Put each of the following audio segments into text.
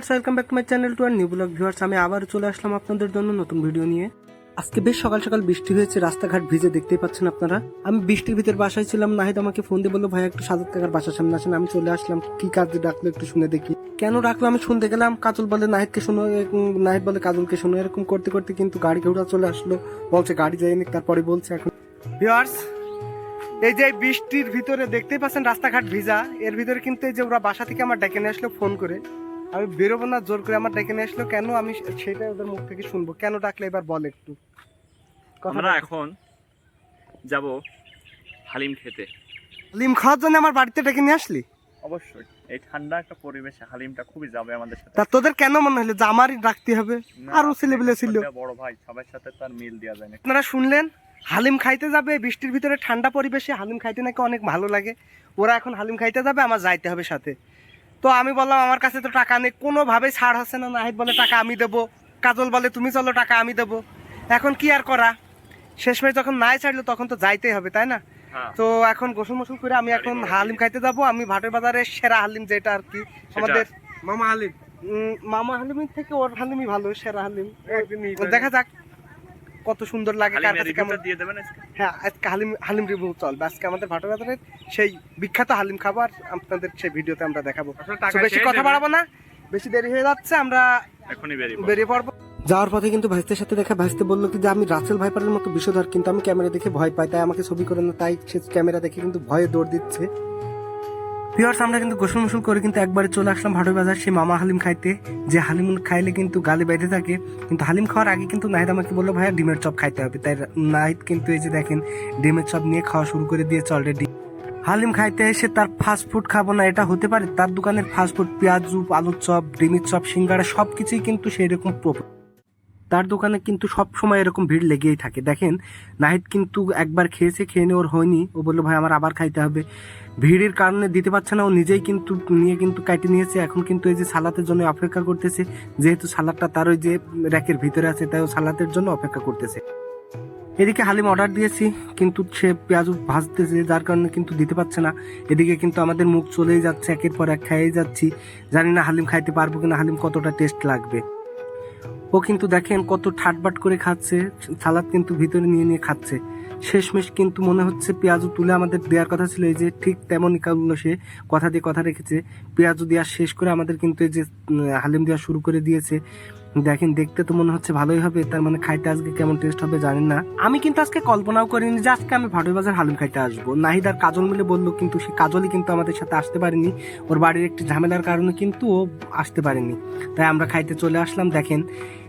Viewers, welcome back to my channel to our new blog. Viewers, আমি আবার চলে আসলাম আপনাদের জন্য নতুন ভিডিও নিয়ে। আজকে বেশ সকাল সকাল বৃষ্টি হয়েছে, রাস্তাঘাট ভিজে দেখতেই পাচ্ছেন আপনারা। আমি বৃষ্টির ভিতর বাসায় ছিলাম, নাহিদ আমাকে ফোন দিয়ে বললো ভাই একটু সাজাদ কাকার বাসার সামনে আসেন। আমি চলে আসলাম, কি কাজ ডাকলো একটু শুনে দেখি। কেন ডাকলো আমি শুনতে গেলাম, কাজল বলে নাহিদকে শোনো, নাহিদ বলে কাজলকে শোনো, এরকম করতে করতে কিন্তু গাড়ি ঘোড়া চলে আসলো। বলছে গাড়ি যায়নি, তারপরে বলছে এখন। ভিউয়ার্স, এই যে বৃষ্টির ভিতরে দেখতেই পাচ্ছেন রাস্তাঘাট ভিজা, এর ভিতরে কিন্তু এই যে ওরা বাসা থেকে আমার ডেকে নিয়ে আসলো ফোন করে। আমি বেরোবো না, জোর করে আমার ডেকে নিয়ে আসলো কেন, আমি সেটা ওদের মুখ থেকে শুনবো। কেন ডাকলে এবার বল একটু। আমরা এখন যাব হালিম খেতে। হালিম খাওয়ার জন্য আমার বাড়িতে ডেকে নিয়ে আসলি? অবশ্যই, এই ঠান্ডা একটা পরিবেশে হালিমটা খুবই যাবে আমাদের সাথে। তা তোদের কেন মনে হলো যে আমারই ডাকতে হবে? আরো ছেলেবেলে ছিল। বড় ভাই, সবার সাথে তার মিল দেওয়া যায় না। আপনারা শুনলেন, হালিম খাইতে যাবে বৃষ্টির ভিতরে ঠান্ডা পরিবেশে। হালিম খাইতে নাকি অনেক ভালো লাগে। ওরা এখন হালিম খাইতে যাবে, আমার যাইতে হবে সাথে। তো আমি বললাম আমার কাছে তো টাকা নেই, কোনোভাবে ছাড় হচ্ছে না। নাহিদ বলে টাকা আমি দেবো, কাজল বলে তুমি চলো টাকা আমি দেবো। এখন কি আর করা, শেষমেশ যখন নাই ছাড়লো তখন তো যাইতেই হবে, তাই না? তো এখন গোসল মোসল করে আমি এখন হালিম খাইতে যাব। আমি ভাটের বাজারের সেরা হালিম, যেটা আর কি আমাদের মামা হালিম, মামা হালিমের থেকে ওর হালিমই ভালো, সেরা হালিম। দেখা যাক কত সুন্দর লাগে, কার কাছে কেমন। হ্যাঁ, আজকে হালিম রিভিউ চলবে। আজকে আমাদের ভাটের বাজারের সেই বিখ্যাত হালিম খাবার আপনাদের সেই ভিডিওতে আমরা দেখাবো। বেশি কথা বাড়াবো না, বেশি দেরি হয়ে যাচ্ছে, আমরা এখনই বেরিয়ে পড়বো। যাওয়ার পথে কিন্তু ভাইস্তের সাথে দেখা, ভাইস্তে বললো কি যে আমি রাসেল ভাইপারের মতো বিষধর, কিন্তু আমি ক্যামেরা দেখে ভয় পাই, তাই আমাকে ছবি করে না। তাই সে ক্যামেরা দেখে কিন্তু ভয়ে দৌড় দিচ্ছে। ভিউয়ার্স, আমরা কিন্তু গোসল মোসল করে কিন্তু একবারে চলে আসলাম ভাটের বাজার সেই মামা হালিম খাইতে। যে হালিম খাইলে কিন্তু গালে বেঁধে থাকে। কিন্তু হালিম খাওয়ার আগে কিন্তু নাহিদ আমাকে বললো ভাইয়া ডিমের চপ খাইতে হবে। তাই নাহিদ কিন্তু এই যে দেখেন ডিমের চপ নিয়ে খাওয়া শুরু করে দিয়েছে অলরেডি। হালিম খাইতে এসে তার ফাস্ট ফুড খাবো না এটা হতে পারে? তার দোকানের ফাস্ট ফুড পেঁয়াজু, আলুর চপ, ডিমের চপ, সিঙ্গাড়া সবকিছুই কিন্তু সেই রকম। তার দোকানে কিন্তু সব সময় এরকম ভিড় লেগেই থাকে। দেখেন নাহিদ কিন্তু একবার খেয়েছে, খেয়ে নিয়ে ওর হয়নি, ও বললো ভাই আমার আবার খাইতে হবে। ভিড়ের কারণে দিতে পারছে না, ও নিজেই কিন্তু নিয়ে কিন্তু কাটে নিয়েছে। এখন কিন্তু এই যে সালাতের জন্য অপেক্ষা করতেছে, যেহেতু সালাদটা তার ওই যে র্যাকের ভিতরে আছে, তাই ও সালাতের জন্য অপেক্ষা করতেছে। এদিকে হালিম অর্ডার দিয়েছি, কিন্তু সে পেঁয়াজ ভাজতেছে, যার কারণে কিন্তু দিতে পারছে না। এদিকে কিন্তু আমাদের মুখ চলেই যাচ্ছে, একের পর এক খেয়েই যাচ্ছি। জানি না হালিম খাইতে পারবো কিনা, হালিম কতটা টেস্ট লাগবে। ও কিন্তু দেখেন কত ঠাটবাট করে খাচ্ছে, সালাদ কিন্তু ভিতরে নিয়ে নিয়ে খাচ্ছে। শেষমেশ কিন্তু মনে হচ্ছে পেঁয়াজু তুলে আমাদের দেওয়ার কথা ছিল, এই যে ঠিক তেমনই কাজগুলো সে কথা দিয়ে কথা রেখেছে। পেঁয়াজু দেওয়া শেষ করে আমাদের কিন্তু এই যে হালিম দেওয়া শুরু করে দিয়েছে। দেখেন দেখতে তো মনে হচ্ছে ভালোই হবে, তার মানে খাইতে আজকে কেমন টেস্ট হবে জানেন না। আমি কিন্তু আজকে কল্পনাও করিনি যে আজকে আমি ভাটের বাজার হালিম খাইতে আসবো। নাহিদ আর কাজল মিলে বললো, কিন্তু সে কাজলই কিন্তু আমাদের সাথে আসতে পারেনি, ওর বাড়ির একটি ঝামেলার কারণে কিন্তু ও আসতে পারেনি। তাই আমরা খাইতে চলে আসলাম। দেখেন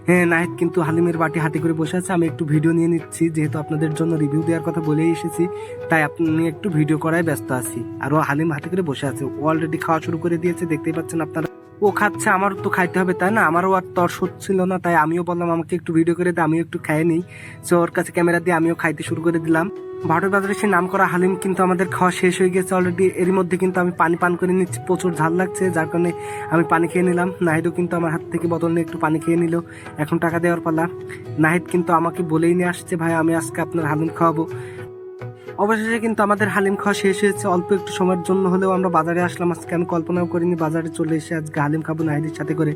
হ্যাঁ, নাহিদ কিন্তু হালিমের বাটি হাতে করে বসে আছে। আমি একটু ভিডিও নিয়ে নিচ্ছি, যেহেতু আপনাদের জন্য রিভিউ দেওয়ার কথা বলেই এসেছি, তাই আপনি একটু ভিডিও করায় ব্যস্ত আছি। আর ও হালিম হাতে করে বসে আছে, ও অলরেডি খাওয়া শুরু করে দিয়েছে, দেখতেই পাচ্ছেন আপনারা। ও খাচ্ছে, আমারও তো খাইতে হবে তাই না, আমারও আর তর ছিল না, তাই আমিও বললাম আমাকে একটু ভিডিও করে দে, আমিও একটু খেয়ে নিই। সো ওর কাছে ক্যামেরা দিয়ে আমিও খাইতে শুরু করে দিলাম। ভাটের বাজারে সে নাম করা হালিম কিন্তু আমাদের খাওয়া শেষ হয়ে গেছে অলরেডি। এর মধ্যে কিন্তু আমি পানি পান করে নিচ্ছি, প্রচুর ঝাল লাগছে, যার কারণে আমি পানি খেয়ে নিলাম। নাহিদও কিন্তু আমার হাত থেকে বোতল নিয়ে একটু পানি খেয়ে নিল। এখন টাকা দেওয়ার পালা। নাহিদ কিন্তু আমাকে বলেই নিয়ে আসছে ভাই আমি আজকে আপনার হালিম খাওয়াবো। অবশেষে কিন্তু আমাদের হালিম খাওয়া শেষ হয়েছে। অল্প একটু সময়ের জন্য হলেও আমরা বাজারে আসলাম আজকে, আমি কল্পনাও করিনি বাজারে চলে এসে আজকে হালিম খাবো নাহিদের সাথে করে।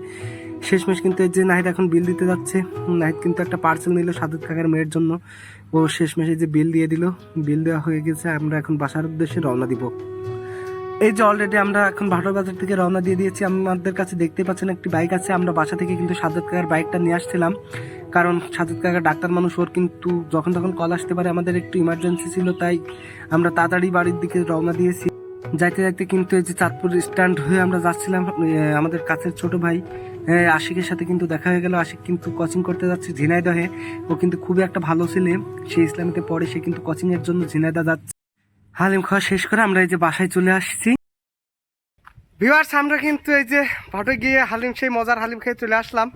শেষমেশ কিন্তু এই যে নাহিদ এখন বিল দিতে যাচ্ছে। নাহিদ কিন্তু একটা পার্সেল নিল সাদত কাকার মেয়ের জন্য। ও শেষমেশ এই যে বিল দিয়ে দিল, বিল দেওয়া হয়ে গেছে। আমরা এখন বাসার উদ্দেশ্যে রওনা দিব। এই যে অলরেডি আমরা এখন ভাটের বাজার থেকে রওনা দিয়ে দিয়েছি। আমাদের কাছে দেখতে পাচ্ছেন একটি বাইক আছে, আমরা বাসা থেকে কিন্তু সাদত কাকার বাইকটা নিয়ে আসছিলাম, কারণ সাদত কাকা ডাক্তার মানুষ, ওর কিন্তু যখন তখন কল আসতে পারে, আমাদের একটু ইমার্জেন্সি ছিল, তাই আমরা তাড়াতাড়ি বাড়ির দিকে রওনা দিয়েছি। যাইতে যাইতে কিন্তু এই যে চাঁদপুর স্ট্যান্ড হয়ে আমরা যাচ্ছিলাম, আমাদের কাছের ছোট ভাই আশিকের সাথে কিন্তু দেখা হয়ে গেল। আশিক কিন্তু কোচিং করতে যাচ্ছে ঝিনাইদহে। ও কিন্তু খুবই একটা ভালো ছেলে, সে ইসলামিতে পড়ে, সে কিন্তু কোচিং এর জন্য ঝিনাইদহ যাচ্ছে। হালিম খাওয়া শেষ করে আমরা এই যে বাসায় চলে আসছি। ভিউয়ার্স, আমরা কিন্তু এই যে ভাটে গিয়ে হালিম, সেই মজার হালিম খেয়ে চলে আসলাম।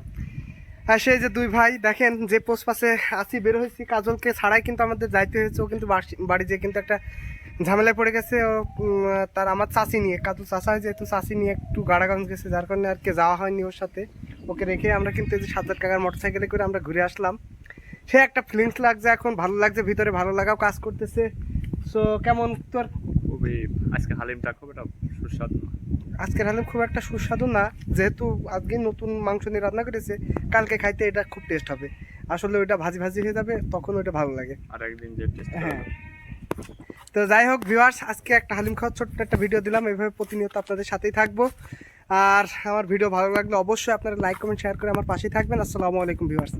আর সেই যে দুই ভাই দেখেন যে পোস্ট পাশে আসি বের হয়েছি, কাজলকে ছাড়াই কিন্তু আমাদের যাইতে হয়েছে। ও কিন্তু বাড়ি যেয়ে কিন্তু একটা ঝামেলায় পড়ে গেছে। ও তার আমার চাচি নিয়ে, কাজল চাচা হয় যেহেতু, চাচি নিয়ে একটু গাড়াগঞ্জ গেছে, যার কারণে আর কে যাওয়া হয়নি ওর সাথে। ওকে রেখে আমরা কিন্তু এই যে সাজ্জাদ কাকার মোটরসাইকেলে করে আমরা ঘুরে আসলাম। সে একটা ফিলিংস লাগছে, এখন ভালো লাগছে, ভিতরে ভালো লাগাও কাজ করতেছে। সো কেমন তোর? খুবই আজকে হালিমটা খুব একটা সুস্বাদু। আজকের হালিম খুব একটা সুস্বাদু না, যেহেতু আজকে নতুন মাংস নিয়ে রান্না করেছে, কালকে খাইতে এটা খুব টেস্ট হবে। আসলে ওইটা ভাজি ভাজি হয়ে যাবে, তখন ওইটা ভালো লাগে। আর একদিন যে টেস্ট হ্যাঁ। তো যাই হোক ভিউয়ার্স, আজকে একটা হালিম খাওয়ার ছোট্ট একটা ভিডিও দিলাম, এইভাবে প্রতিনিয়ত আপনাদের সাথেই থাকবো। আর আমার ভিডিও ভালো লাগলে অবশ্যই আপনারা লাইক কমেন্ট শেয়ার করে আমার পাশেই থাকবেন। আসসালামু আলাইকুম ভিউয়ার্স।